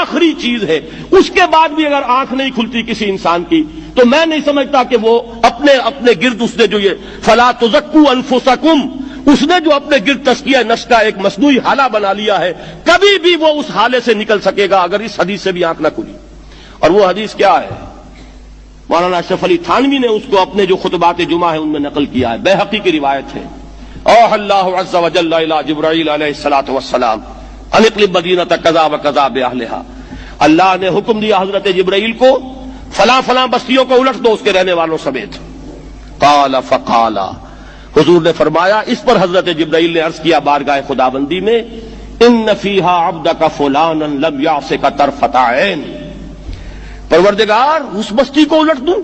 آخری چیز ہے، اس کے بعد بھی اگر آنکھ نہیں کھلتی کسی انسان کی تو میں نہیں سمجھتا کہ وہ اپنے گرد اس نے جو یہ فلا تزکوا انفسکم، اس نے جو اپنے گرد تزکیہ نفس کا ایک مصنوعی حالہ بنا لیا ہے، کبھی بھی وہ اس حالے سے نکل سکے گا اگر اس حدیث سے بھی آنکھ نہ کھلی۔ اور وہ حدیث کیا ہے؟ مولانا اشرف علی تھانوی نے اس کو اپنے جو خطبات جمعہ ہیں ان میں نقل کیا ہے، بیہقی کی روایت ہے۔ اوحى اللہ عز وجل الى جبرائیل علیہ الصلوۃ والسلام ان اقلب مدینۃ کذا وکذا باہلھا، اللہ نے حکم دیا حضرت جبرائیل کو فلاں فلاں بستیوں کو الٹ دو اس کے رہنے والوں سمیت۔ قال فقال، حضور نے فرمایا، اس پر حضرت جبرائیل نے عرض کیا بارگاہ خداوندی میں، ان فیھا عبدک فلانا لم یعصک طرفۃ عین، پروردگار اس بستی کو الٹ دوں،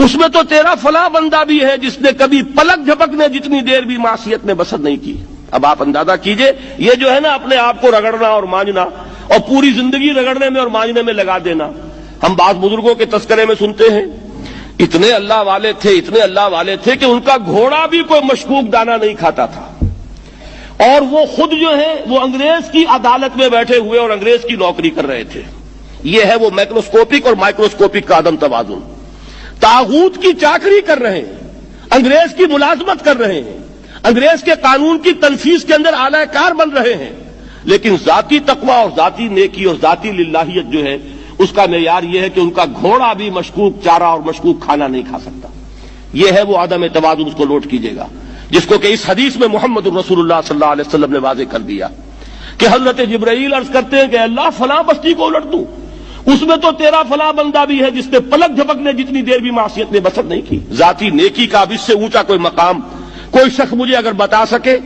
اس میں تو تیرا فلاں بندہ بھی ہے جس نے کبھی پلک جھپکنے جتنی دیر بھی معصیت میں بسر نہیں کی۔ اب آپ اندازہ کیجئے، یہ جو ہے نا اپنے آپ کو رگڑنا اور مانجنا اور پوری زندگی رگڑنے میں اور مانجنے میں لگا دینا، ہم بعض بزرگوں کے تذکرے میں سنتے ہیں اتنے اللہ والے تھے، اتنے اللہ والے تھے کہ ان کا گھوڑا بھی کوئی مشکوک دانہ نہیں کھاتا تھا، اور وہ خود جو ہے وہ انگریز کی عدالت میں بیٹھے ہوئے اور انگریز کی نوکری کر رہے تھے۔ یہ ہے وہ مائکروسکوپک اور مائکروسکوپک کا عدم توازن، طاغوت کی چاکری کر رہے ہیں، انگریز کی ملازمت کر رہے ہیں، انگریز کے قانون کی تنفیذ کے اندر اعلی کار بن رہے ہیں، لیکن ذاتی تقوی اور ذاتی نیکی اور ذاتی للہیت جو ہے اس کا معیار یہ ہے کہ ان کا گھوڑا بھی مشکوک چارہ اور مشکوک کھانا نہیں کھا سکتا۔ یہ ہے وہ عدم توازن، اس کو نوٹ کیجئے گا، جس کو کہ اس حدیث میں محمد الرسول اللہ صلی اللہ علیہ وسلم نے واضح کر دیا کہ حضرت جبرائیل عرض کرتے ہیں کہ اللہ فلاں بستی کو الٹ دوں، اس میں تو تیرا فلاں بندہ بھی ہے جس نے پلک جھپکنے جتنی دیر بھی معصیت میں بسر نہیں کی۔ ذاتی نیکی کا اب اس سے اونچا کوئی مقام کوئی شخص مجھے اگر بتا سکے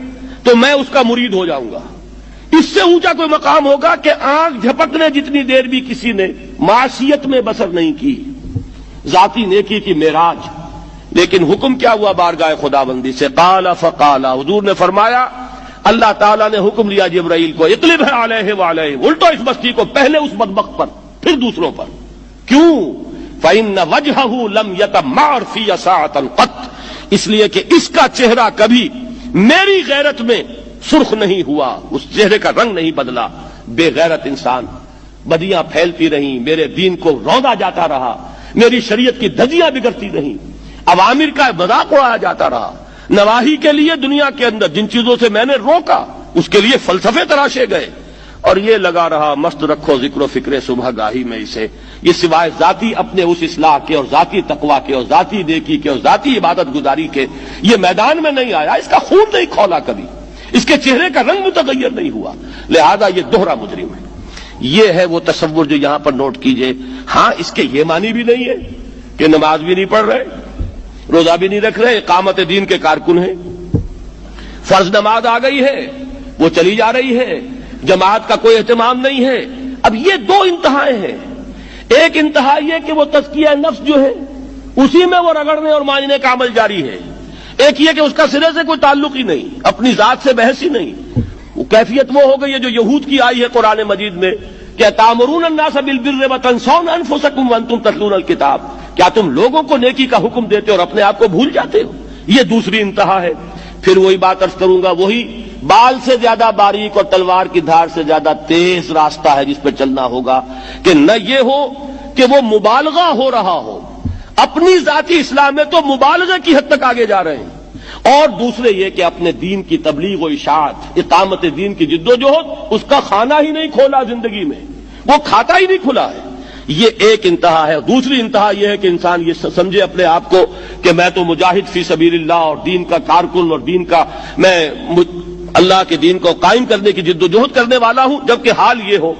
تو میں اس کا مرید ہو جاؤں گا۔ اس سے اونچا کوئی مقام ہوگا کہ آنکھ جھپکنے جتنی دیر بھی کسی نے معصیت میں بسر نہیں کی، ذاتی نیکی کی معراج۔ لیکن حکم کیا ہوا بارگاہ خداوندی سے؟ قال فقال، حضور نے فرمایا، اللہ تعالیٰ نے حکم لیا جبرائیل کو، اقلب علیہ وعلیہ، الٹو اس بستی کو، پہلے اس بدبخت پر پھر دوسروں پر۔ کیوں؟ فإن وجهه لم يتمعر في ساعة قط، اس لیے کہ اس کا چہرہ کبھی میری غیرت میں سرخ نہیں ہوا، اس چہرے کا رنگ نہیں بدلا۔ بے غیرت انسان، بدیاں پھیلتی رہیں، میرے دین کو روندا جاتا رہا، میری شریعت کی دھجیاں بگڑتی رہیں، عوامر کا مذاق اڑایا جاتا رہا، نواہی کے لیے دنیا کے اندر جن چیزوں سے میں نے روکا اس کے لیے فلسفے تراشے گئے، اور یہ لگا رہا مست رکھو ذکر و فکر صبح گاہی میں اسے، یہ سوائے ذاتی اپنے اس اصلاح کے اور ذاتی تقوی کے اور ذاتی نیکی کے اور ذاتی عبادت گزاری کے یہ میدان میں نہیں آیا، اس کا خون نہیں کھولا کبھی، اس کے چہرے کا رنگ متغیر نہیں ہوا، لہذا یہ دوہرا مجرم ہے۔ یہ ہے وہ تصور جو یہاں پر نوٹ کیجئے۔ ہاں، اس کے یہ معنی بھی نہیں ہے کہ نماز بھی نہیں پڑھ رہے، روزہ بھی نہیں رکھ رہے، اقامت دین کے کارکن ہیں، فرض نماز آ گئی ہے وہ چلی جا رہی ہے، جماعت کا کوئی اہتمام نہیں ہے۔ اب یہ دو انتہائیں ہیں، ایک انتہا یہ کہ وہ تزکیہ نفس جو ہے اسی میں وہ رگڑنے اور مانجنے کا عمل جاری ہے، ایک یہ کہ اس کا سرے سے کوئی تعلق ہی نہیں، اپنی ذات سے بحث ہی نہیں۔ وہ کیفیت وہ ہو گئی ہے جو یہود کی آئی ہے قرآن مجید میں کہ تامرون الناس بالبر وتنسون انفسکم وانتم تتلون الکتاب، کیا تم لوگوں کو نیکی کا حکم دیتے اور اپنے آپ کو بھول جاتے ہو؟ یہ دوسری انتہا ہے۔ پھر وہی بات عرض کروں گا، وہی بال سے زیادہ باریک اور تلوار کی دھار سے زیادہ تیز راستہ ہے جس پہ چلنا ہوگا کہ نہ یہ ہو کہ وہ مبالغہ ہو رہا ہو، اپنی ذاتی اصلاح میں تو مبالغہ کی حد تک آگے جا رہے ہیں، اور دوسرے یہ کہ اپنے دین کی تبلیغ و اشاعت، اقامت دین کی جدوجہد، اس کا کھانا ہی نہیں کھولا زندگی میں، وہ کھاتا ہی نہیں کھلا ہے۔ یہ ایک انتہا ہے۔ دوسری انتہا یہ ہے کہ انسان یہ سمجھے اپنے آپ کو کہ میں تو مجاہد فی سبیل اللہ اور دین کا کارکن اور دین کا میں اللہ کے دین کو قائم کرنے کی جدوجہد کرنے والا ہوں، جبکہ حال یہ ہو